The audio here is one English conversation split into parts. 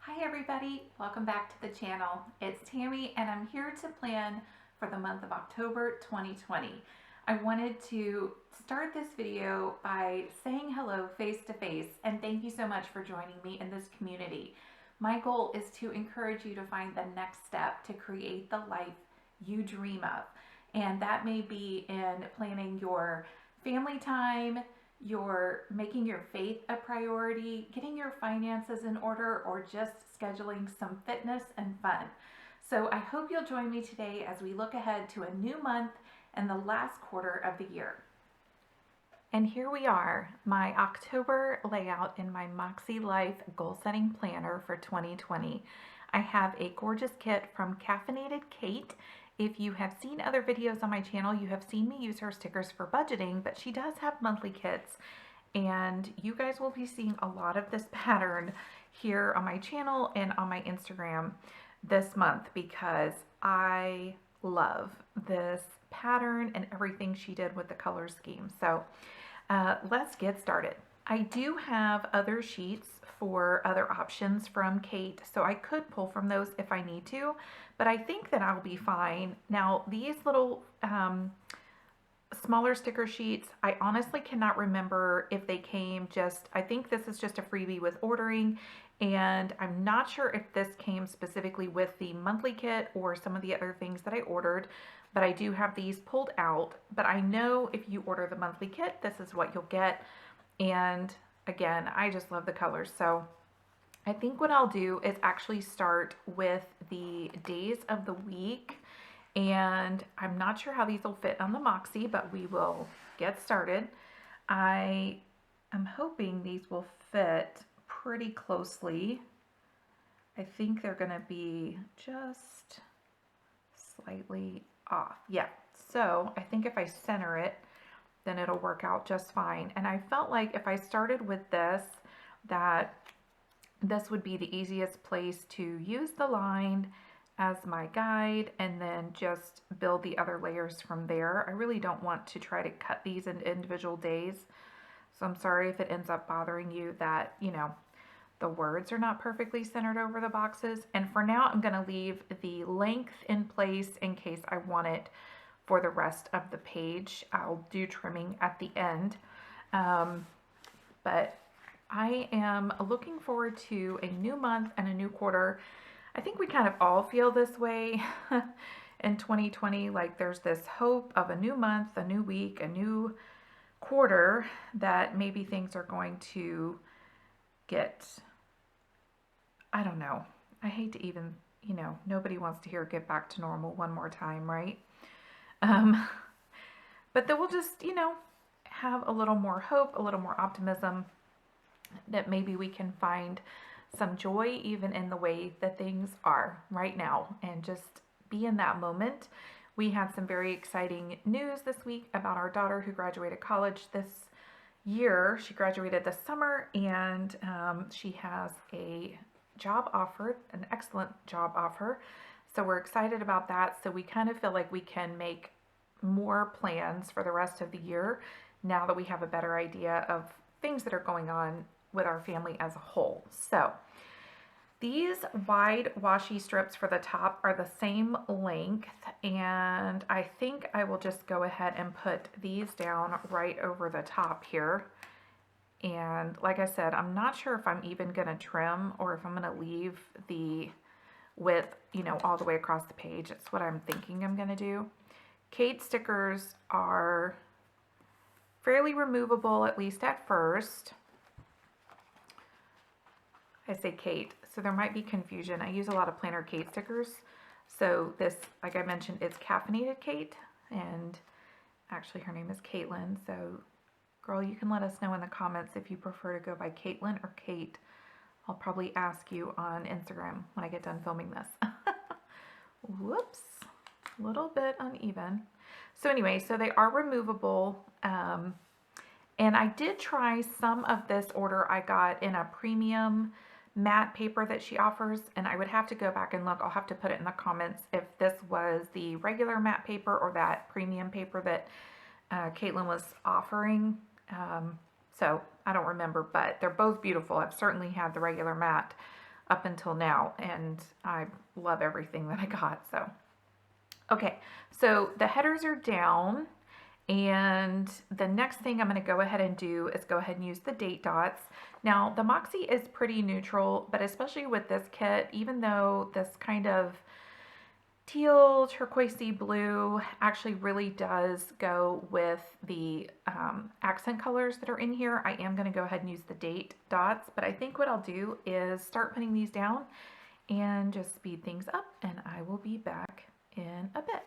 Hi everybody, welcome back to the channel. It's Tammy and I'm here to plan for the month of October 2020. I wanted to start this video by saying hello face to face and thank you so much for joining me in this community. My goal is to encourage you to find the next step to create the life you dream of. And that may be in planning your family time, you're making your faith a priority, getting your finances in order, or just scheduling some fitness and fun. So I hope you'll join me today as we look ahead to a new month and the last quarter of the year. And here we are, my October layout in my MakseLife goal setting planner for 2020. I have a gorgeous kit from Caffeinated Kate. If you have seen other videos on my channel, you have seen me use her stickers for budgeting, but she does have monthly kits. And you guys will be seeing a lot of this pattern here on my channel and on my Instagram this month because I love this pattern and everything she did with the color scheme. So let's get started. I do have other sheets for other options from Kate, so I could pull from those if I need to, but I think that I'll be fine. Now, these little smaller sticker sheets, I honestly cannot remember if they came just, I think this is just a freebie with ordering, and I'm not sure if this came specifically with the monthly kit or some of the other things that I ordered, but I do have these pulled out. But I know if you order the monthly kit, this is what you'll get. And again, I just love the colors. So I think what I'll do is actually start with the days of the week. And I'm not sure how these will fit on the Moxie, but we will get started. I am hoping these will fit pretty closely. I think they're going to be just slightly off. Yeah, so I think if I center it, then it'll work out just fine. And I felt like if I started with this, that this would be the easiest place to use the line as my guide and then just build the other layers from there. I really don't want to try to cut these into individual days. So I'm sorry if it ends up bothering you that, you know, the words are not perfectly centered over the boxes. And for now, I'm going to leave the length in place in case I want it for the rest of the page. I'll do trimming at the end. But I am looking forward to a new month and a new quarter. I think we kind of all feel this way in 2020. Like there's this hope of a new month, a new week, a new quarter that maybe things are going to get, I don't know. I hate to even, you know, nobody wants to hear get back to normal one more time, right? But then we'll just, you know, have a little more hope, a little more optimism that maybe we can find some joy even in the way that things are right now and just be in that moment. We had some very exciting news this week about our daughter who graduated college this year. She graduated this summer and she has a job offer, an excellent job offer. So we're excited about that. So we kind of feel like we can make more plans for the rest of the year now that we have a better idea of things that are going on with our family as a whole. So these wide washi strips for the top are the same length, and I think I will just go ahead and put these down right over the top here. And like I said, I'm not sure if I'm even going to trim or if I'm going to leave the width, you know, all the way across the page. It's what I'm thinking I'm going to do. Kate stickers are fairly removable, at least at first. I say Kate, so there might be confusion. I use a lot of Planner Kate stickers. So this, like I mentioned, it's Caffeinated Kate, and actually her name is Caitlin. So girl, you can let us know in the comments if you prefer to go by Caitlin or Kate. I'll probably ask you on Instagram when I get done filming this. Whoops, a little bit uneven. So anyway, so they are removable. And I did try some of this order I got in a premium matte paper that she offers, and I would have to go back and look. I'll have to put it in the comments if this was the regular matte paper or that premium paper that Caitlin was offering. So I don't remember, but they're both beautiful. I've certainly had the regular matte up until now, and I love everything that I got. So, okay, so the headers are down, and the next thing I'm going to go ahead and do is go ahead and use the date dots. Now, the Moxie is pretty neutral, but especially with this kit, even though this kind of teal turquoisey blue actually really does go with the accent colors that are in here, I am going to go ahead and use the date dots. But I think what I'll do is start putting these down and just speed things up, and I will be back in a bit.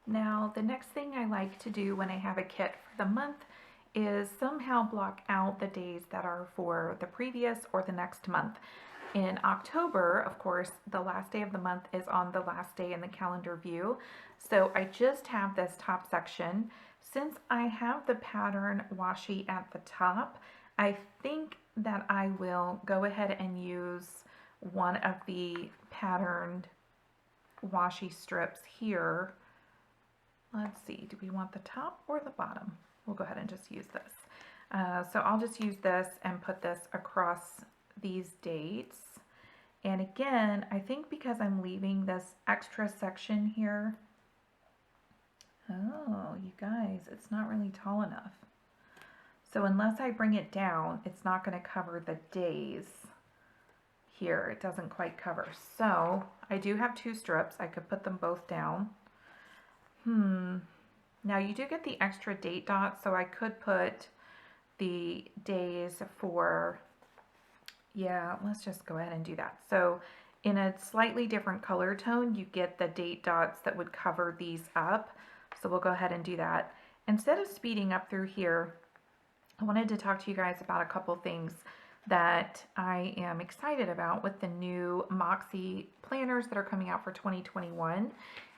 Now, the next thing I like to do when I have a kit for the month is somehow block out the days that are for the previous or the next month. In October, of course, the last day of the month is on the last day in the calendar view. So I just have this top section. Since I have the pattern washi at the top, I think that I will go ahead and use one of the patterned washi strips here. Let's see, do we want the top or the bottom? We'll go ahead and just use this. So I'll just use this and put this across these dates. And again, I think because I'm leaving this extra section here, oh, you guys, it's not really tall enough. So unless I bring it down, it's not going to cover the days here. It doesn't quite cover. So I do have two strips. I could put them both down. Now you do get the extra date dots, so I could put the days for, yeah, let's just go ahead and do that. So in a slightly different color tone, you get the date dots that would cover these up. So we'll go ahead and do that. Instead of speeding up through here, I wanted to talk to you guys about a couple things that I am excited about with the new Moxie planners that are coming out for 2021.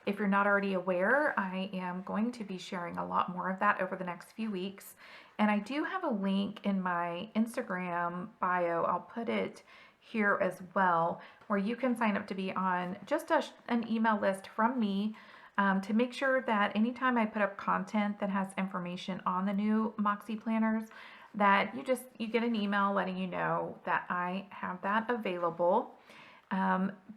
If you're not already aware, I am going to be sharing a lot more of that over the next few weeks. And I do have a link in my Instagram bio, I'll put it here as well, where you can sign up to be on just an email list from me to make sure that anytime I put up content that has information on the new Moxie planners, that you get an email letting you know that I have that available.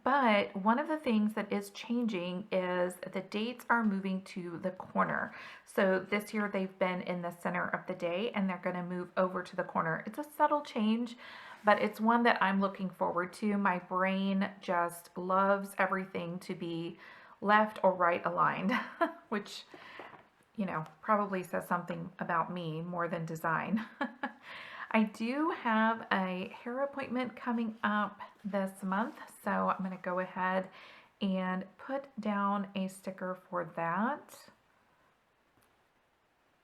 But one of the things that is changing is the dates are moving to the corner. So this year they've been in the center of the day, and they're going to move over to the corner. It's a subtle change, but it's one that I'm looking forward to. My brain just loves everything to be left or right aligned, which, you know, probably says something about me more than design. I do have a hair appointment coming up this month, so I'm going to go ahead and put down a sticker for that.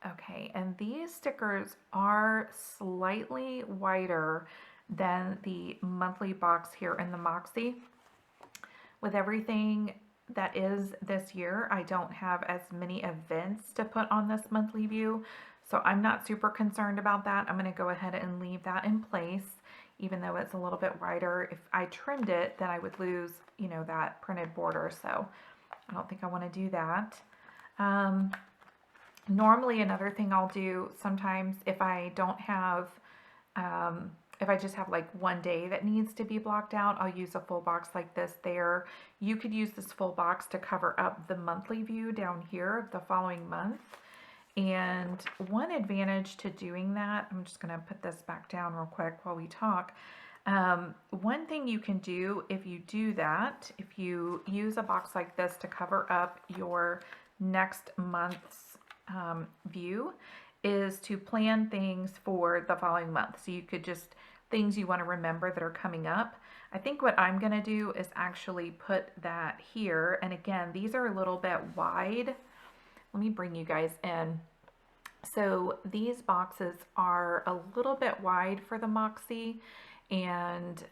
Okay, and these stickers are slightly wider than the monthly box here in the Moxie. With everything that is this year, I don't have as many events to put on this monthly view, so I'm not super concerned about that. I'm going to go ahead and leave that in place, even though it's a little bit wider. If I trimmed it, then I would lose, you know, that printed border, so I don't think I want to do that. Normally, another thing I'll do sometimes if I don't have, if I just have like one day that needs to be blocked out, I'll use a full box like this there. You could use this full box to cover up the monthly view down here of the following month. And one advantage to doing that, I'm just going to put this back down real quick while we talk. One thing you can do if you do that, if you use a box like this to cover up your next month's view, is to plan things for the following month. So you could just, things you want to remember that are coming up. I think what I'm gonna do is actually put that here. And again, these are a little bit wide. Let me bring you guys in. So these boxes are a little bit wide for the Moxie, and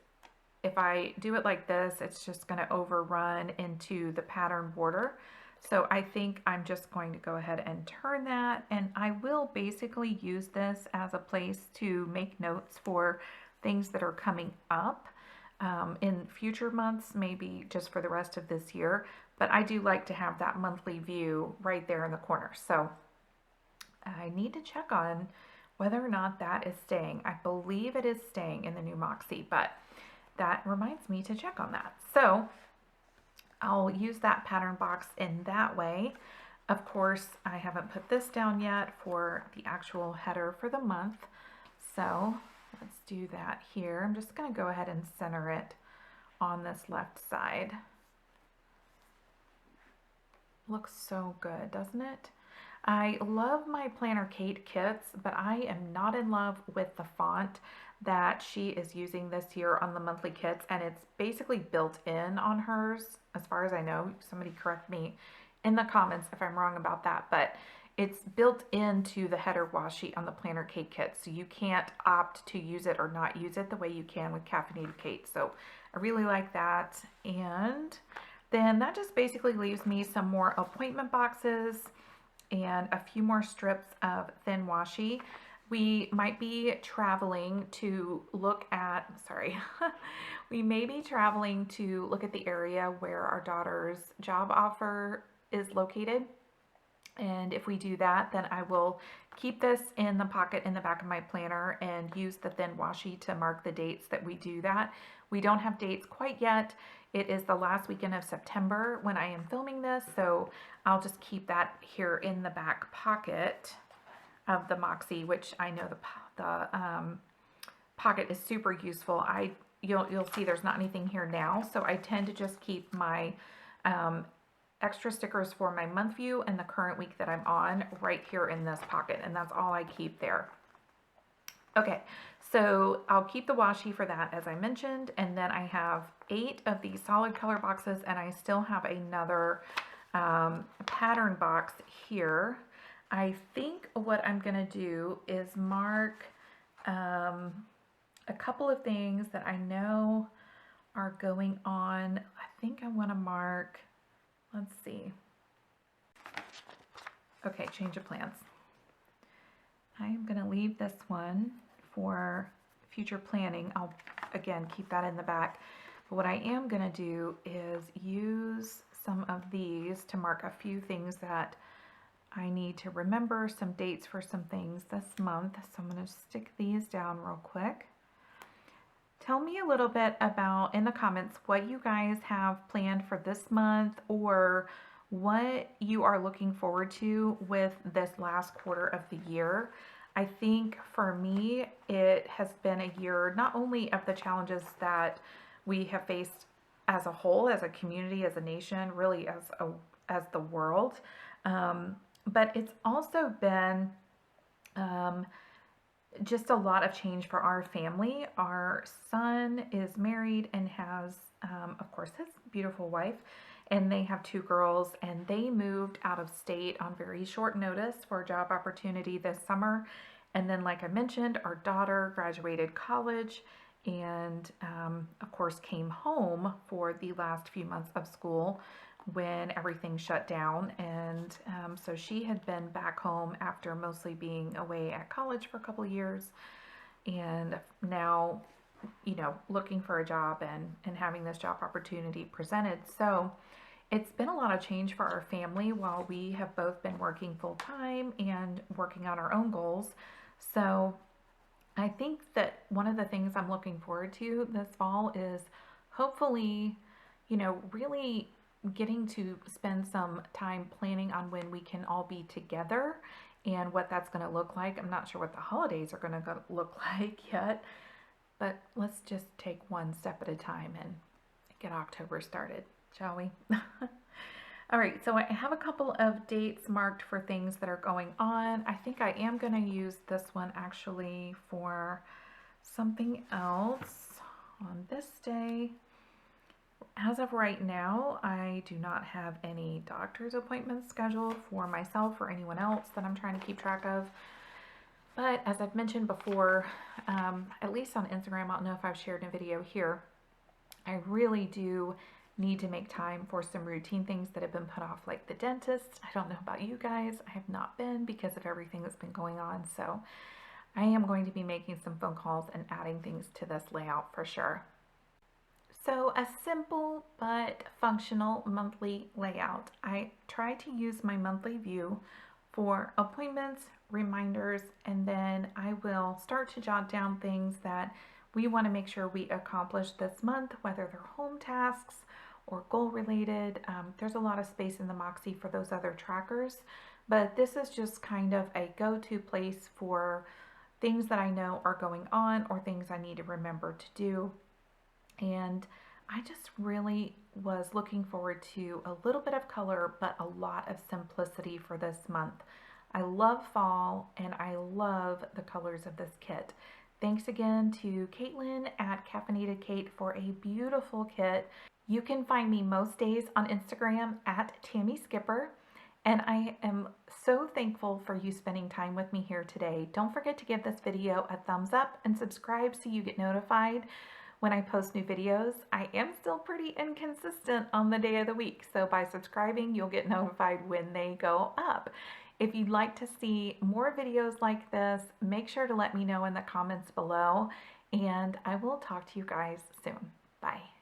if I do it like this, it's just going to overrun into the pattern border. So I think I'm just going to go ahead and turn that, and I will basically use this as a place to make notes for things that are coming up in future months, maybe just for the rest of this year. But I do like to have that monthly view right there in the corner. So I need to check on whether or not that is staying. I believe it is staying in the new Moxie, but that reminds me to check on that. So I'll use that pattern box in that way. Of course, I haven't put this down yet for the actual header for the month. So let's do that here. I'm just going to go ahead and center it on this left side. Looks so good, doesn't it? I love my Planner Kate kits, but I am not in love with the font that she is using this year on the monthly kits, and it's basically built in on hers, as far as I know. Somebody correct me in the comments if I'm wrong about that, but it's built into the header washi on the Planner Kate kit, so you can't opt to use it or not use it the way you can with Caffeinated Kate. So I really like that. And then that just basically leaves me some more appointment boxes and a few more strips of thin washi. We might be traveling to look at, we may be traveling to look at the area where our daughter's job offer is located. And if we do that, then I will keep this in the pocket in the back of my planner and use the thin washi to mark the dates that we do that. We don't have dates quite yet. It is the last weekend of September when I am filming this, so I'll just keep that here in the back pocket of the Moxie, which I know the pocket is super useful. You'll see there's not anything here now, so I tend to just keep my extra stickers for my month view and the current week that I'm on right here in this pocket, and that's all I keep there. Okay, so I'll keep the washi for that, as I mentioned, and then I have 8 of these solid color boxes, and I still have another pattern box here. I think what I'm gonna do is mark a couple of things that I know are going on. I think I wanna mark, let's see. Okay, change of plans. I am going to leave this one for future planning. I'll, again, keep that in the back. But what I am going to do is use some of these to mark a few things that I need to remember, some dates for some things this month. So I'm going to stick these down real quick. Tell me a little bit about, in the comments, what you guys have planned for this month, or what you are looking forward to with this last quarter of the year. I think for me, it has been a year not only of the challenges that we have faced as a whole, as a community, as a nation, really as the world, but it's also been just a lot of change for our family. Our son is married and has, of course, his beautiful wife, and they have 2 girls, and they moved out of state on very short notice for a job opportunity this summer. And then, like I mentioned, our daughter graduated college and, of course, came home for the last few months of school when everything shut down. And so she had been back home after mostly being away at college for a couple of years, and now, you know, looking for a job and having this job opportunity presented. So it's been a lot of change for our family while we have both been working full time and working on our own goals. So I think that one of the things I'm looking forward to this fall is hopefully, you know, really getting to spend some time planning on when we can all be together and what that's going to look like. I'm not sure what the holidays are going to look like yet, but let's just take one step at a time and get October started, shall we? All right, so I have a couple of dates marked for things that are going on. I think I am going to use this one actually for something else. on this day. As of right now, I do not have any doctor's appointments scheduled for myself or anyone else that I'm trying to keep track of. But as I've mentioned before, at least on Instagram, I don't know if I've shared a video here, I really do need to make time for some routine things that have been put off, like the dentist. I don't know about you guys. I have not been because of everything that's been going on. So I am going to be making some phone calls and adding things to this layout for sure. So a simple but functional monthly layout. I try to use my monthly view for appointments, reminders, and then I will start to jot down things that we want to make sure we accomplish this month, whether they're home tasks or goal related. There's a lot of space in the Moxie for those other trackers, but this is just kind of a go-to place for things that I know are going on or things I need to remember to do. And I just really was looking forward to a little bit of color, but a lot of simplicity for this month. I love fall and I love the colors of this kit. Thanks again to Caitlin at Caffeinated Kate for a beautiful kit. You can find me most days on Instagram at Tammy Skipper. And I am so thankful for you spending time with me here today. Don't forget to give this video a thumbs up and subscribe so you get notified when I post new videos. I am still pretty inconsistent on the day of the week, so by subscribing, you'll get notified when they go up. If you'd like to see more videos like this, make sure to let me know in the comments below, and I will talk to you guys soon. Bye.